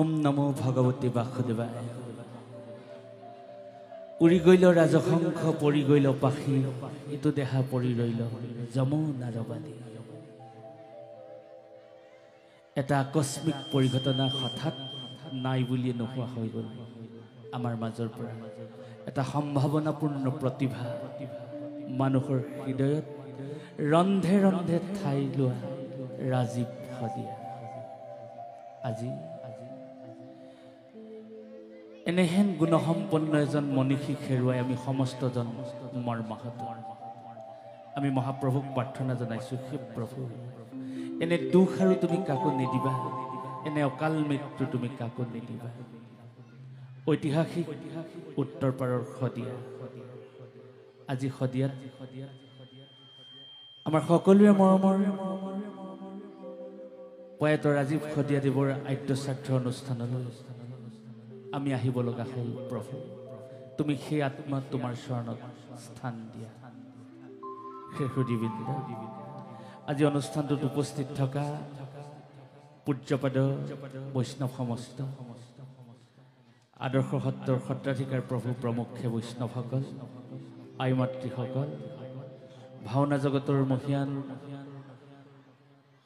ওম নমো ভগৱতী বাসুদেৱায়। উৰি গৈল ৰাজহংস পৰি গৈল পাখি, ইটো দেহা পৰি ৰৈল যমুনাৰ বালি। এটা আকস্মিক পৰিঘটনা হঠাৎ নাই বুলিয়ে নোহোৱা হৈ গ'ল আমাৰ মাজৰ পৰা। এটা সম্ভাৱনাপূৰ্ণ প্ৰতিভা মানুহৰ হৃদয়ত ৰন্ধে ৰন্ধে ঠাই লোৱা ৰাজীৱ শদিয়া আজি এনেহেন গুণসম্পন্ন এজন মনীষীক হেৰুৱাই আমি সমস্তজন মৰ্মাহত। আমি মহাপ্ৰভুক প্ৰাৰ্থনা জনাইছোঁ, হে প্ৰভু, এনে দুখ আৰু তুমি কাকো নিদিবা, এনে অকাল মৃত্যু তুমি কাকো নিদিবা। ঐতিহাসিক উত্তৰ পাৰৰ শদিয়া, আজি শদিয়াত আমাৰ সকলোৰে মৰমৰ প্ৰয়াত ৰাজীৱ শদিয়াদেৱৰ আদ্য শ্ৰাদ্ধ অনুষ্ঠানলৈ আমি আহিব লগা হ'ল। প্ৰভু, তুমি সেই আত্মা তোমাৰ চৰণত স্থান দিয়া। হে হৃদয়বৃন্দ, আজি অনুষ্ঠানটোত উপস্থিত থকা পূজ্যপদ বৈষ্ণৱ সমস্ত, আদৰ্শ সত্ৰৰ সত্ৰাধিকাৰ প্ৰভু প্ৰমুখ্যে বৈষ্ণৱসকল, আই মাতৃসকল, ভাওনা জগতৰ মহিয়ান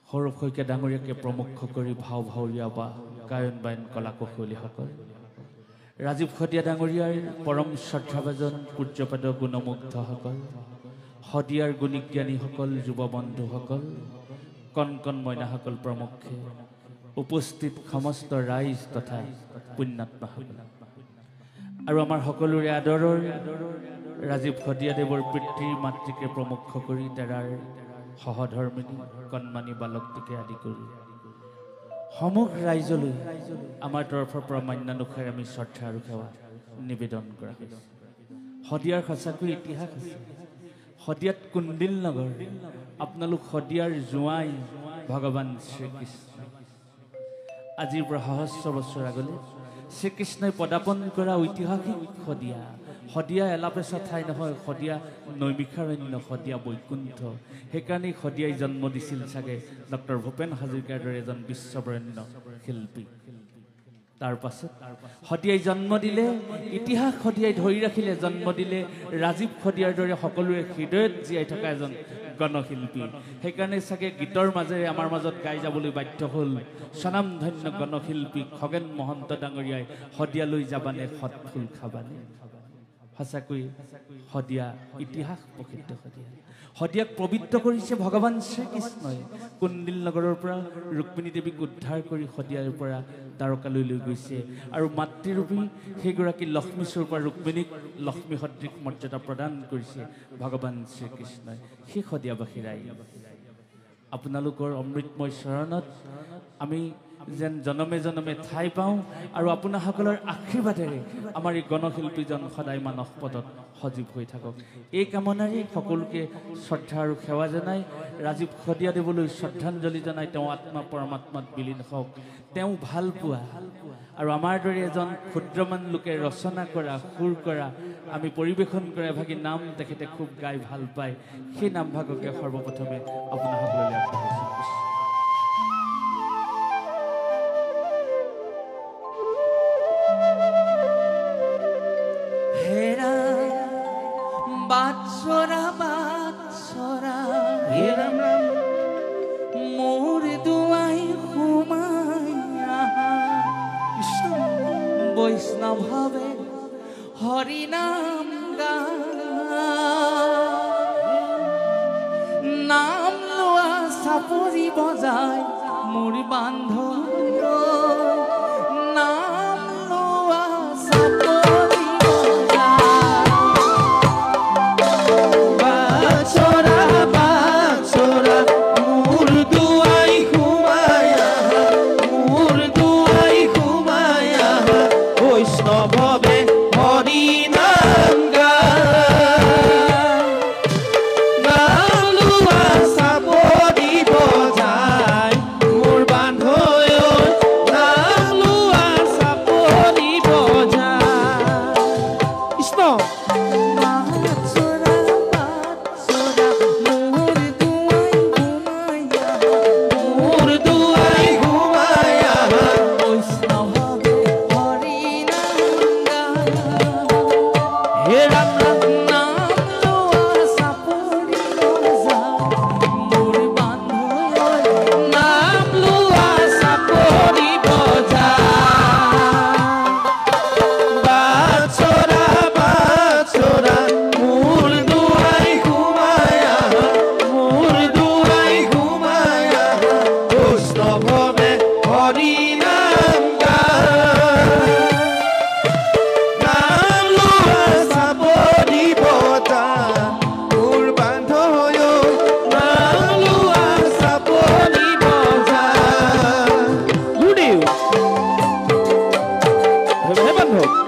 সৌৰভ শইকীয়া ডাঙৰীয়াকে প্ৰমুখ্য কৰি ভাওৰীয়া বা গায়ন বায়ন কলা কৌশলীসকল, ৰাজীৱ শদিয়া ডাঙৰীয়াৰ পৰম শ্ৰদ্ধাভাজন পূজ্যপদ গুণমুগ্ধসকল, শদিয়াৰ গুণীজ্ঞানীসকল, যুৱ বন্ধুসকল, কণ কণ মইনাসকল প্ৰমুখ্যে উপস্থিত সমস্ত ৰাইজ তথা পুণ্যাত্মাসকল আৰু আমাৰ সকলোৰে আদৰৰ ৰাজীৱ শদিয়াদেৱৰ পিতৃ মাতৃকে প্ৰমুখ্য কৰি তেৰাৰ সহধৰ্মিনী কণমানি বালকটিকে আদি কৰি সমূহ ৰাইজলৈ আমাৰ তৰফৰ পৰা মান্যানুসাৰে আমি শ্ৰদ্ধা আৰু সেৱা নিবেদন কৰা হৈছে। শদিয়াৰ সঁচাকৈ ইতিহাস আছে। শদিয়াত কুণ্ডিল নগৰ, আপোনালোক শদিয়াৰ জোঁৱাই ভগৱান শ্ৰীকৃষ্ণ। আজিৰ পৰা সহস্ৰ বছৰ আগলৈ শ্ৰীকৃষ্ণই পদাপন কৰা ঐতিহাসিক শদিয়া। শদিয়া এলাপেচা ঠাই নহয়, শদিয়া নৈমিষাৰণ্য, শদিয়া বৈকুণ্ঠ। সেইকাৰণেই শদিয়াই জন্ম দিছিল চাগে ডক্টৰ ভূপেন হাজৰিকাৰ দৰে এজন বিশ্ববৰেণ্য শিল্পী। তাৰ পাছত শদিয়াই জন্ম দিলে, ইতিহাস শদিয়াই ধৰি ৰাখিলে, জন্ম দিলে ৰাজীৱ শদিয়াৰ দৰে সকলোৰে হৃদয়ত জীয়াই থকা এজন গণশিল্পী। সেইকাৰণে চাগে গীতৰ মাজেৰে আমাৰ মাজত গাই যাবলৈ বাধ্য হ'ল স্বনামধন্য গণশিল্পী খগেন মহন্ত ডাঙৰীয়াই শদিয়ালৈ যাবানে সৎফুল খাবানে। সঁচাকৈ শদিয়া ইতিহাস প্ৰসিদ্ধ। শদিয়াক পবিত্ৰ কৰিছে ভগৱান শ্ৰীকৃষ্ণই। কুণ্ডিল নগৰৰ পৰা ৰুক্মিণী দেৱীক উদ্ধাৰ কৰি শদিয়াৰ পৰা দ্বাৰকালৈ লৈ গৈছে আৰু মাতৃৰূপী সেইগৰাকী লক্ষ্মী স্বৰূপা ৰুক্মিণীক লক্ষ্মী সদৃশ মৰ্যাদা প্ৰদান কৰিছে ভগৱান শ্ৰীকৃষ্ণই। সেই শদিয়াবাসী ৰাইজ, আপোনালোকৰ অমৃতময় চৰণত আমি যেন জনমে জনমে ঠাই পাওঁ আৰু আপোনাসকলৰ আশীৰ্বাদেৰে আমাৰ এই গণশিল্পীজন সদায় মানস পদত সজীৱ হৈ থাকক, এই কামনাৰে সকলোকে শ্ৰদ্ধা আৰু সেৱা জনাই ৰাজীৱ শদিয়াদেৱলৈ শ্ৰদ্ধাঞ্জলি জনাই তেওঁ আত্মা পৰমাত্মাত বিলীন হওক। তেওঁ ভাল পোৱা আৰু আমাৰ দৰে এজন ক্ষুদ্ৰমান লোকে ৰচনা কৰা, সুৰ কৰা, আমি পৰিৱেশন কৰা এভাগী নাম তেখেতে খুব গাই ভাল পায়। সেই নামভাগকে সৰ্বপ্ৰথমে আপোনাসকললৈ আগবঢ়াইছোঁ। বাৎসরা বাৎসরা হে রাম রাম মোর দুয়াই ঘুমাইয়া কৃষ্ণ বৈষ্ণব হবে হরি নাম গা নাম লোয়া সাপরি বজায় মোর বান্ধব নাম লোয়া সাপরি হৰি নাম গায় নাম লোৱা চাপৰি বজা মোৰ বান্ধৈ নাম লোৱা চাপৰি বজা গুডিও হে বান্ধৱ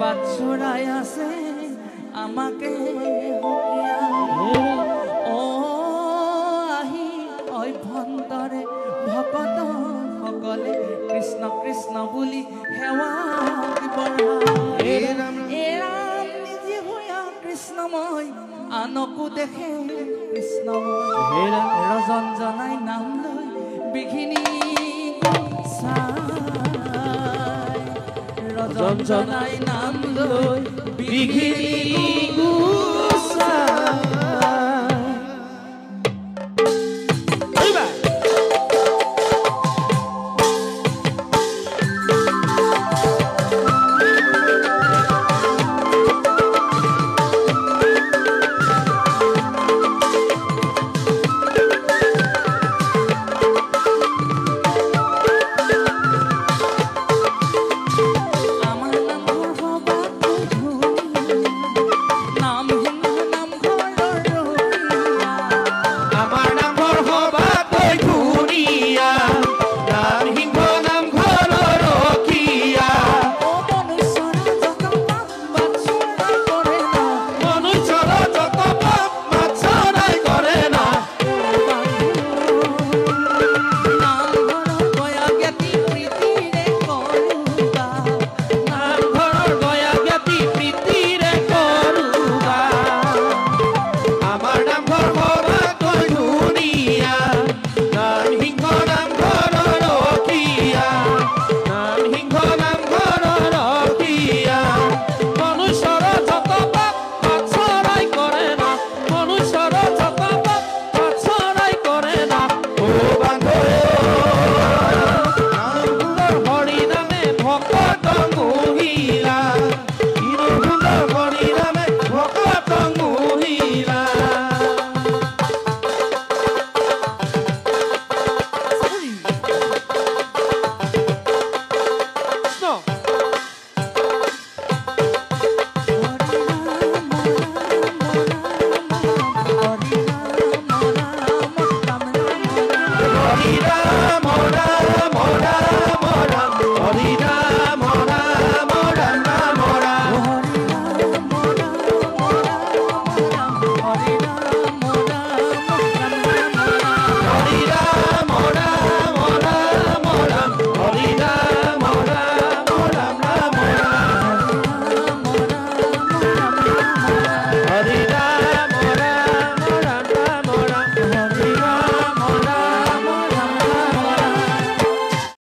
বাৎসৰাই আছে আমাকে আহি অভ্যন্তৰে ভকত সকলে কৃষ্ণ কৃষ্ণ বুলি সেৱা এৰাম নিজে হোৱা কৃষ্ণময় আনকো দেখে কৃষ্ণময় ৰজন জনাই নাম লৈ বিঘিনি ৰজন জনাই নাম লৈ বিঘিনি Mora, mora, mora, mora.